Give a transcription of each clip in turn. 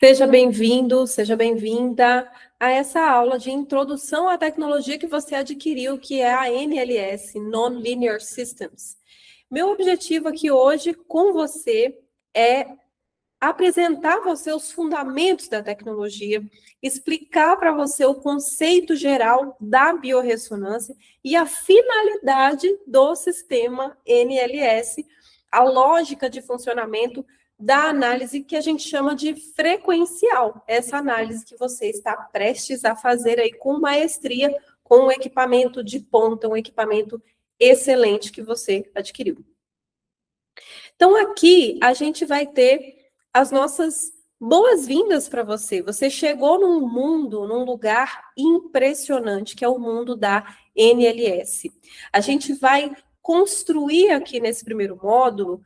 Seja bem-vindo, seja bem-vinda a essa aula de introdução à tecnologia que você adquiriu, que é a NLS, Non-Linear Systems. Meu objetivo aqui hoje com você é apresentar a você os fundamentos da tecnologia, explicar para você o conceito geral da biorressonância e a finalidade do sistema NLS, a lógica de funcionamento da análise que a gente chama de frequencial, essa análise que você está prestes a fazer aí com maestria, com um equipamento de ponta, um equipamento excelente que você adquiriu. Então, aqui a gente vai ter as nossas boas-vindas para você. Você chegou num mundo, num lugar impressionante, que é o mundo da NLS. A gente vai construir aqui nesse primeiro módulo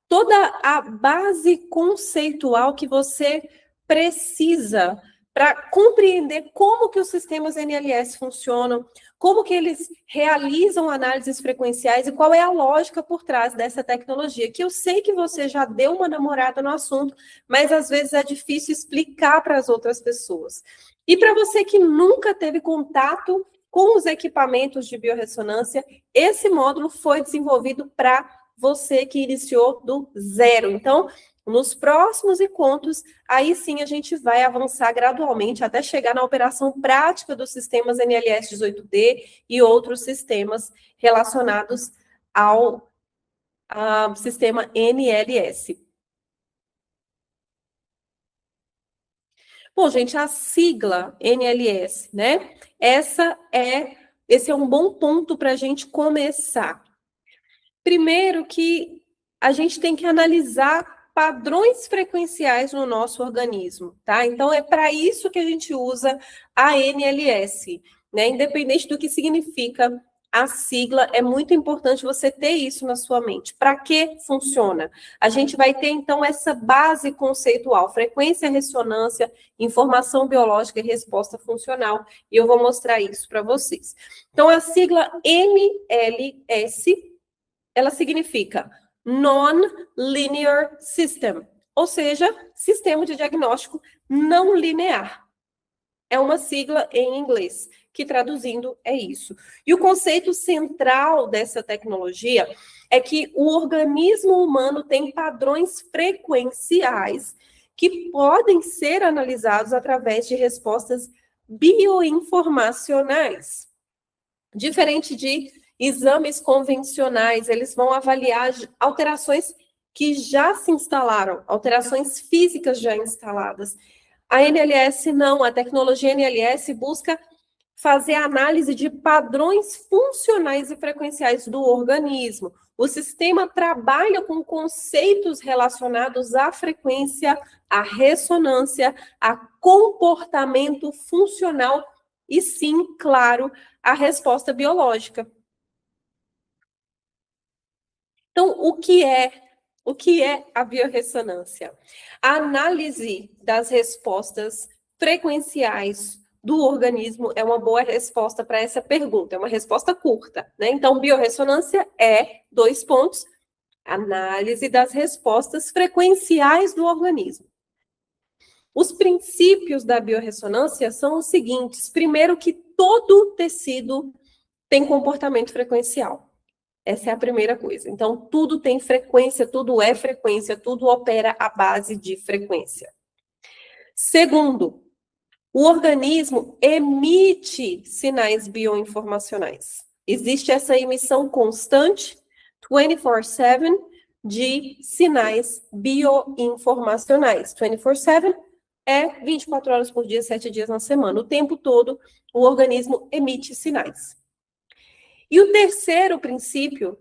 toda a base conceitual que você precisa para compreender como que os sistemas NLS funcionam, como que eles realizam análises frequenciais e qual é a lógica por trás dessa tecnologia, que eu sei que você já deu uma namorada no assunto, mas às vezes é difícil explicar para as outras pessoas. E para você que nunca teve contato com os equipamentos de biorressonância, esse módulo foi desenvolvido para você que iniciou do zero. Então, nos próximos encontros, aí sim a gente vai avançar gradualmente até chegar na operação prática dos sistemas NLS 18D e outros sistemas relacionados ao sistema NLS. Bom, gente, a sigla NLS, né? Esse é um bom ponto para a gente começar. Primeiro que a gente tem que analisar padrões frequenciais no nosso organismo, tá? Então, é para isso que a gente usa a NLS, né? Independente do que significa a sigla, é muito importante você ter isso na sua mente. Para que funciona? A gente vai ter, então, essa base conceitual, frequência, ressonância, informação biológica e resposta funcional, e eu vou mostrar isso para vocês. Então, a sigla NLS, ela significa Non-Linear System, ou seja, sistema de diagnóstico não linear. É uma sigla em inglês, que traduzindo é isso. E o conceito central dessa tecnologia é que o organismo humano tem padrões frequenciais que podem ser analisados através de respostas bioinformacionais. Diferente de exames convencionais, eles vão avaliar alterações que já se instalaram, alterações físicas já instaladas. A NLS não, a tecnologia NLS busca fazer análise de padrões funcionais e frequenciais do organismo. O sistema trabalha com conceitos relacionados à frequência, à ressonância, a comportamento funcional e, sim, claro, a resposta biológica. Então, o que é a biorressonância? A análise das respostas frequenciais do organismo é uma boa resposta para essa pergunta, é uma resposta curta, né? Então, biorressonância é, 2 pontos, análise das respostas frequenciais do organismo. Os princípios da biorressonância são os seguintes: primeiro, que todo tecido tem comportamento frequencial. Essa é a primeira coisa. Então, tudo tem frequência, tudo é frequência, tudo opera à base de frequência. Segundo, o organismo emite sinais bioinformacionais. Existe essa emissão constante, 24/7, de sinais bioinformacionais. 24/7 é 24 horas por dia, 7 dias na semana. O tempo todo, o organismo emite sinais. E o terceiro princípio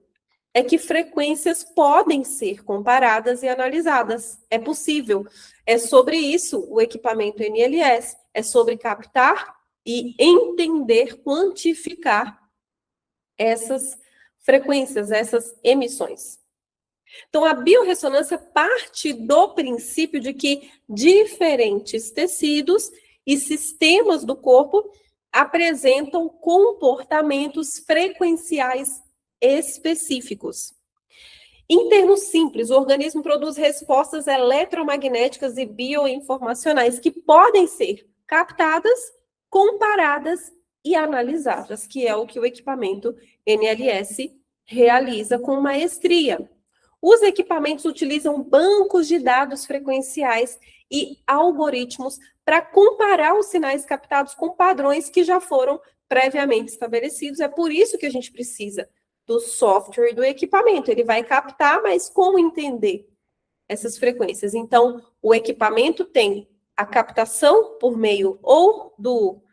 é que frequências podem ser comparadas e analisadas. É possível. É sobre isso o equipamento NLS. É sobre captar e entender, quantificar essas frequências, essas emissões. Então, a biorressonância parte do princípio de que diferentes tecidos e sistemas do corpo apresentam comportamentos frequenciais específicos. Em termos simples, o organismo produz respostas eletromagnéticas e bioinformacionais que podem ser captadas, comparadas e analisadas, que é o que o equipamento NLS realiza com maestria. Os equipamentos utilizam bancos de dados frequenciais e algoritmos para comparar os sinais captados com padrões que já foram previamente estabelecidos. É por isso que a gente precisa do software e do equipamento. Ele vai captar, mas como entender essas frequências? Então, o equipamento tem a captação por meio ou do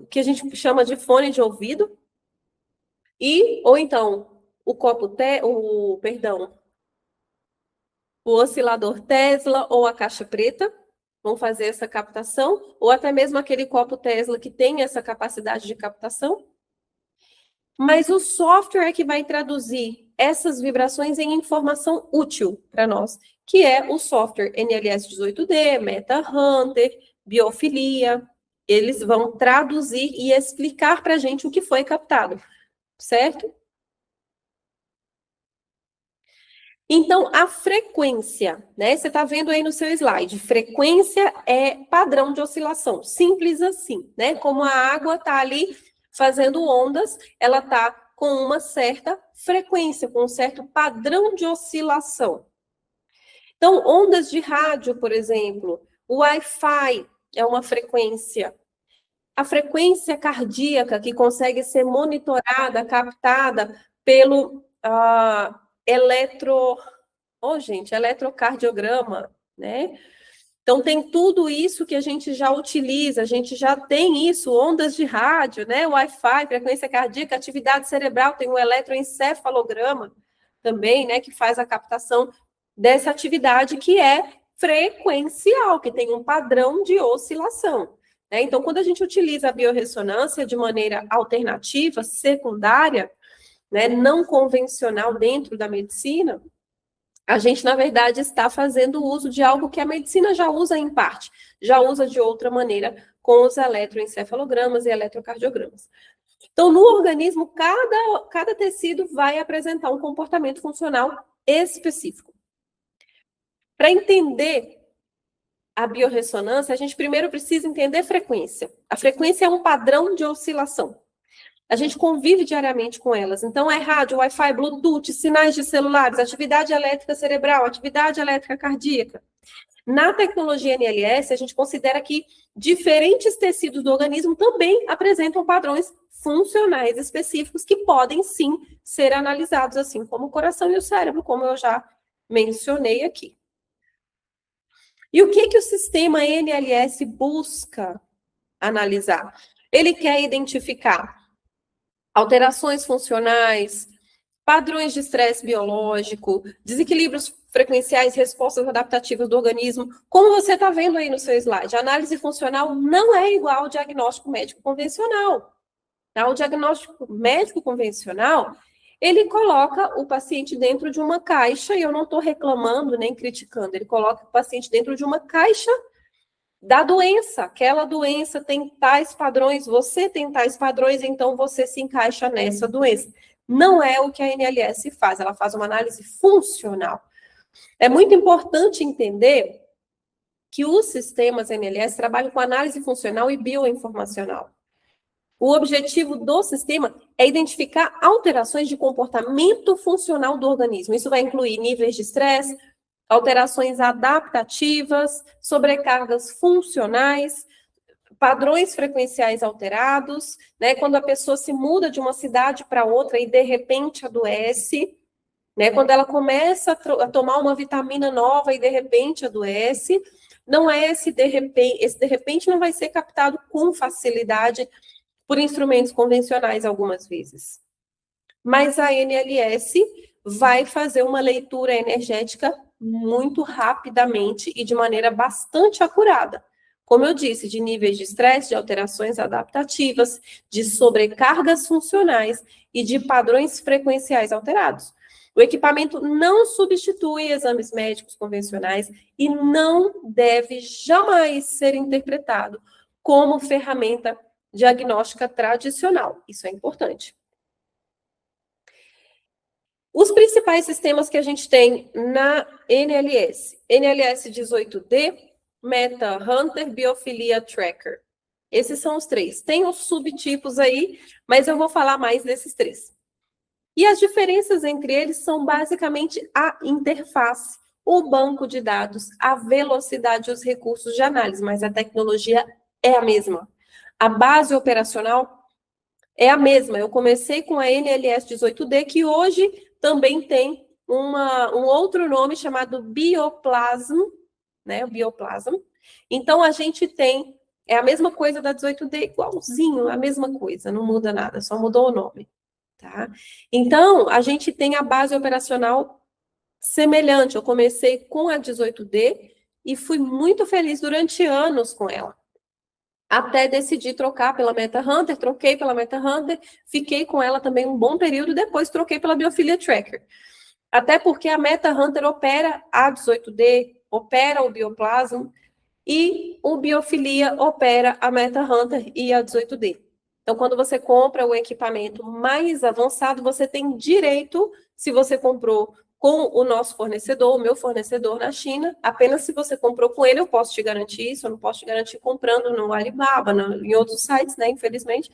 que a gente chama de fone de ouvido, ou então o oscilador Tesla ou a caixa preta vão fazer essa captação, ou até mesmo aquele copo Tesla que tem essa capacidade de captação. Mas o software é que vai traduzir essas vibrações em informação útil para nós, que é o software NLS 18D, MetaHunter, Biofilia. Eles vão traduzir e explicar para a gente o que foi captado, certo? Então, a frequência, né? Você está vendo aí no seu slide. Frequência é padrão de oscilação. Simples assim, né? Como a água está ali fazendo ondas, ela está com uma certa frequência, com um certo padrão de oscilação. Então, ondas de rádio, por exemplo, o Wi-Fi é uma frequência. A frequência cardíaca que consegue ser monitorada, captada pelo eletrocardiograma, né? Então, tem tudo isso que a gente já utiliza, a gente já tem isso, ondas de rádio, né? Wi-Fi, frequência cardíaca, atividade cerebral, tem o eletroencefalograma também, né? Que faz a captação dessa atividade que é frequencial, que tem um padrão de oscilação. Né? Então, quando a gente utiliza a biorressonância de maneira alternativa, secundária, né, não convencional dentro da medicina, a gente, na verdade, está fazendo uso de algo que a medicina já usa em parte, já usa de outra maneira com os eletroencefalogramas e eletrocardiogramas. Então, no organismo, cada tecido vai apresentar um comportamento funcional específico. Para entender a biorressonância, a gente primeiro precisa entender frequência. A frequência é um padrão de oscilação. A gente convive diariamente com elas. Então, é rádio, Wi-Fi, Bluetooth, sinais de celulares, atividade elétrica cerebral, atividade elétrica cardíaca. Na tecnologia NLS, a gente considera que diferentes tecidos do organismo também apresentam padrões funcionais específicos que podem, sim, ser analisados, assim como o coração e o cérebro, como eu já mencionei aqui. E o que o sistema NLS busca analisar? Ele quer identificar alterações funcionais, padrões de estresse biológico, desequilíbrios frequenciais, respostas adaptativas do organismo. Como você está vendo aí no seu slide, a análise funcional não é igual ao diagnóstico médico convencional. Tá? O diagnóstico médico convencional, ele coloca o paciente dentro de uma caixa, e eu não estou reclamando nem criticando, ele coloca o paciente dentro de uma caixa da doença. Aquela doença tem tais padrões, você tem tais padrões, então você se encaixa nessa doença. Não é o que a NLS faz, ela faz uma análise funcional. É muito importante entender que os sistemas NLS trabalham com análise funcional e bioinformacional. O objetivo do sistema é identificar alterações de comportamento funcional do organismo. Isso vai incluir níveis de estresse, alterações adaptativas, sobrecargas funcionais, padrões frequenciais alterados, né? Quando a pessoa se muda de uma cidade para outra e de repente adoece, né? Quando ela começa a tomar uma vitamina nova e de repente adoece, não é esse de repente não vai ser captado com facilidade por instrumentos convencionais algumas vezes. Mas a NLS vai fazer uma leitura energética muito rapidamente e de maneira bastante acurada. Como eu disse, de níveis de estresse, de alterações adaptativas, de sobrecargas funcionais e de padrões frequenciais alterados. O equipamento não substitui exames médicos convencionais e não deve jamais ser interpretado como ferramenta diagnóstica tradicional. Isso é importante. Os principais sistemas que a gente tem na NLS: NLS 18D, Meta Hunter, Biofilia Tracker. Esses são os três. Tem os subtipos aí, mas eu vou falar mais desses três. E as diferenças entre eles são basicamente a interface, o banco de dados, a velocidade e os recursos de análise, mas a tecnologia é a mesma. A base operacional é a mesma. Eu comecei com a NLS 18D, que hoje também tem um outro nome chamado Bioplasm, né? O Bioplasm. Então, a gente tem, é a mesma coisa da 18D, igualzinho, a mesma coisa, não muda nada, só mudou o nome. Tá? Então, a gente tem a base operacional semelhante. Eu comecei com a 18D e fui muito feliz durante anos com ela. Até decidir trocar pela Meta Hunter, troquei pela Meta Hunter, fiquei com ela também um bom período, depois troquei pela Biofilia Tracker. Até porque a Meta Hunter opera a 18D, opera o Bioplasm, e o Biofilia opera a Meta Hunter e a 18D. Então, quando você compra o equipamento mais avançado, você tem direito, se você comprou com o nosso fornecedor, o meu fornecedor na China, apenas se você comprou com ele, eu posso te garantir isso, eu não posso te garantir comprando no Alibaba, em outros sites, né, infelizmente,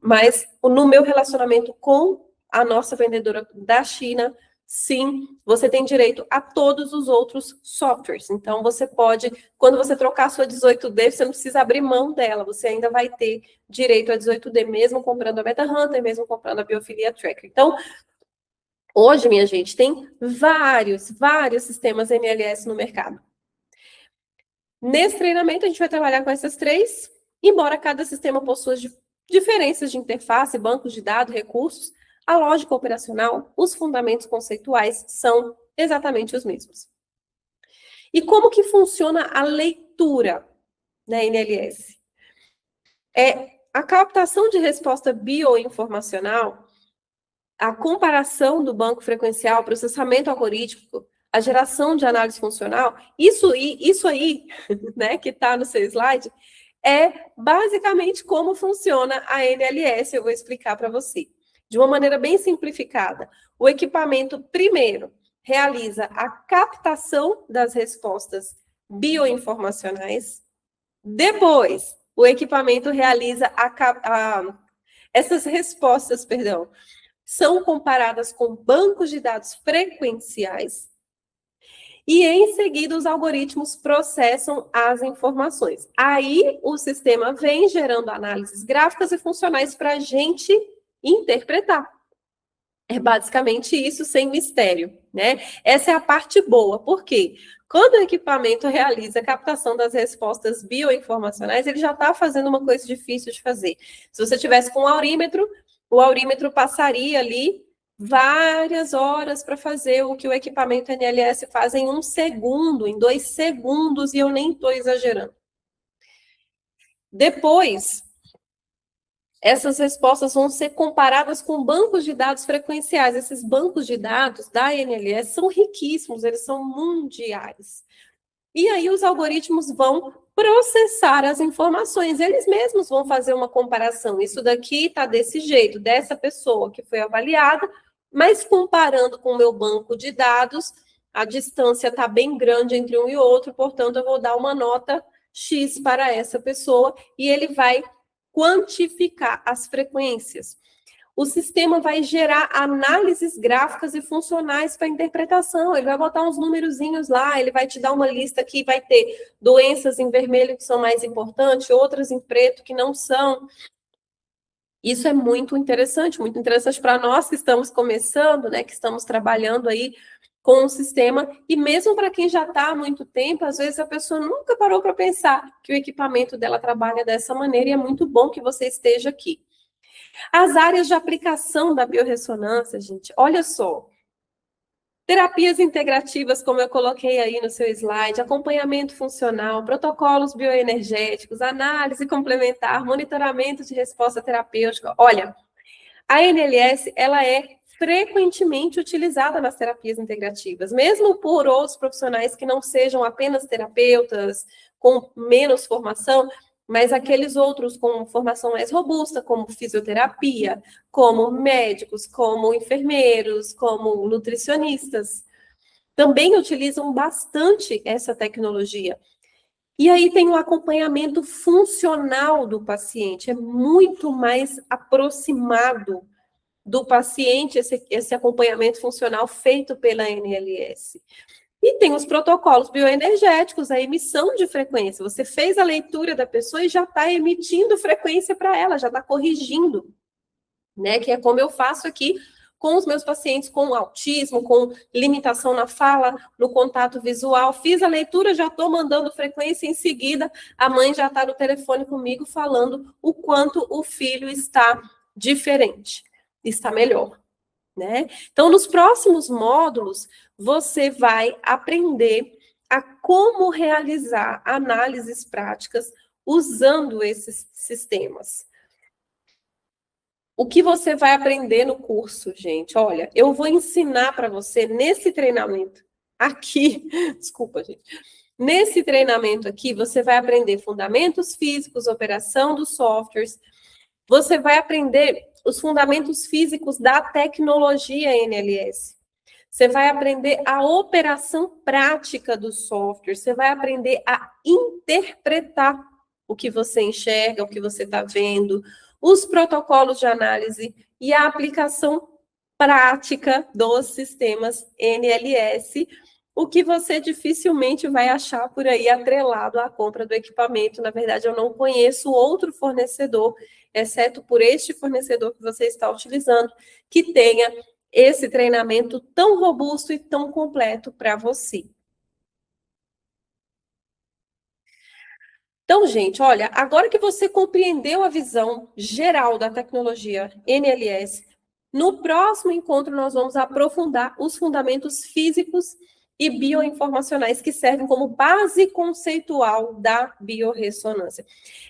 mas no meu relacionamento com a nossa vendedora da China, sim, você tem direito a todos os outros softwares. Então, você pode, quando você trocar a sua 18D, você não precisa abrir mão dela, você ainda vai ter direito a 18D, mesmo comprando a Meta Hunter, mesmo comprando a Biofilia Tracker. Então, hoje, minha gente, tem vários sistemas MLS no mercado. Nesse treinamento, a gente vai trabalhar com essas três, embora cada sistema possua diferenças de interface, bancos de dados, recursos, a lógica operacional, os fundamentos conceituais são exatamente os mesmos. E como que funciona a leitura na NLS? A captação de resposta bioinformacional, a comparação do banco frequencial, processamento algorítmico, a geração de análise funcional, isso aí, né, que está no seu slide, é basicamente como funciona a NLS, eu vou explicar para você. De uma maneira bem simplificada, o equipamento, primeiro, realiza a captação das respostas bioinformacionais. Depois, o equipamento realiza essas respostas, são comparadas com bancos de dados frequenciais. E, em seguida, os algoritmos processam as informações. Aí, o sistema vem gerando análises gráficas e funcionais para a gente interpretar. É basicamente isso, sem mistério, né? Essa é a parte boa. Por quê? Quando o equipamento realiza a captação das respostas bioinformacionais, ele já está fazendo uma coisa difícil de fazer. Se você tivesse com um aurímetro, o aurímetro passaria ali várias horas para fazer o que o equipamento NLS faz em 1 segundo, em 2 segundos, e eu nem estou exagerando. Depois, essas respostas vão ser comparadas com bancos de dados frequenciais. Esses bancos de dados da NLS são riquíssimos, eles são mundiais. E aí os algoritmos vão processar as informações, eles mesmos vão fazer uma comparação. Isso daqui está desse jeito, dessa pessoa que foi avaliada, mas comparando com o meu banco de dados, a distância está bem grande entre um e outro, portanto, eu vou dar uma nota X para essa pessoa e ele vai quantificar as frequências. O sistema vai gerar análises gráficas e funcionais para interpretação. Ele vai botar uns numerozinhos lá, ele vai te dar uma lista que vai ter doenças em vermelho que são mais importantes, outras em preto que não são. Isso é muito interessante para nós que estamos começando, né, que estamos trabalhando aí com o sistema, e mesmo para quem já está há muito tempo, às vezes a pessoa nunca parou para pensar que o equipamento dela trabalha dessa maneira, e é muito bom que você esteja aqui. As áreas de aplicação da biorressonância, gente, olha só. Terapias integrativas, como eu coloquei aí no seu slide, acompanhamento funcional, protocolos bioenergéticos, análise complementar, monitoramento de resposta terapêutica. Olha, a NLS, ela é frequentemente utilizada nas terapias integrativas, mesmo por outros profissionais que não sejam apenas terapeutas, com menos formação, mas aqueles outros com formação mais robusta, como fisioterapia, como médicos, como enfermeiros, como nutricionistas, também utilizam bastante essa tecnologia. E aí tem o acompanhamento funcional do paciente, é muito mais aproximado do paciente esse acompanhamento funcional feito pela NLS. E tem os protocolos bioenergéticos, a emissão de frequência. Você fez a leitura da pessoa e já está emitindo frequência para ela, já está corrigindo, né? Que é como eu faço aqui com os meus pacientes com autismo, com limitação na fala, no contato visual. Fiz a leitura, já estou mandando frequência, em seguida a mãe já está no telefone comigo falando o quanto o filho está diferente, está melhor. Né? Então, nos próximos módulos, você vai aprender a como realizar análises práticas usando esses sistemas. O que você vai aprender no curso, gente? Olha, eu vou ensinar para você nesse treinamento aqui, desculpa, gente. Nesse treinamento aqui, você vai aprender fundamentos físicos, operação dos softwares, você vai aprender os fundamentos físicos da tecnologia NLS. Você vai aprender a operação prática do software. Você vai aprender a interpretar o que você enxerga, o que você está vendo, os protocolos de análise e a aplicação prática dos sistemas NLS, o que você dificilmente vai achar por aí atrelado à compra do equipamento. Na verdade, eu não conheço outro fornecedor, exceto por este fornecedor que você está utilizando, que tenha esse treinamento tão robusto e tão completo para você. Então, gente, olha, agora que você compreendeu a visão geral da tecnologia NLS, no próximo encontro nós vamos aprofundar os fundamentos físicos e bioinformacionais que servem como base conceitual da biorressonância.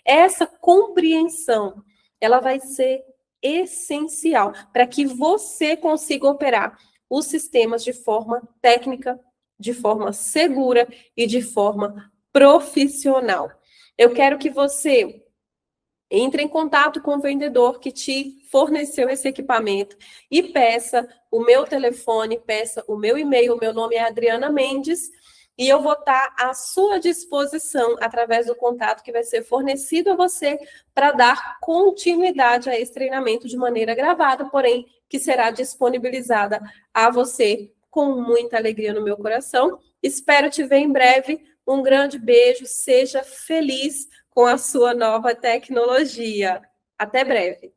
Essa compreensão, ela vai ser essencial para que você consiga operar os sistemas de forma técnica, de forma segura e de forma profissional. Eu quero que você entre em contato com o vendedor que te forneceu esse equipamento e peça o meu telefone, peça o meu e-mail. O meu nome é Adriana Mendes e eu vou estar à sua disposição através do contato que vai ser fornecido a você para dar continuidade a esse treinamento de maneira gravada, porém que será disponibilizada a você com muita alegria no meu coração. Espero te ver em breve. Um grande beijo, seja feliz com a sua nova tecnologia. Até breve.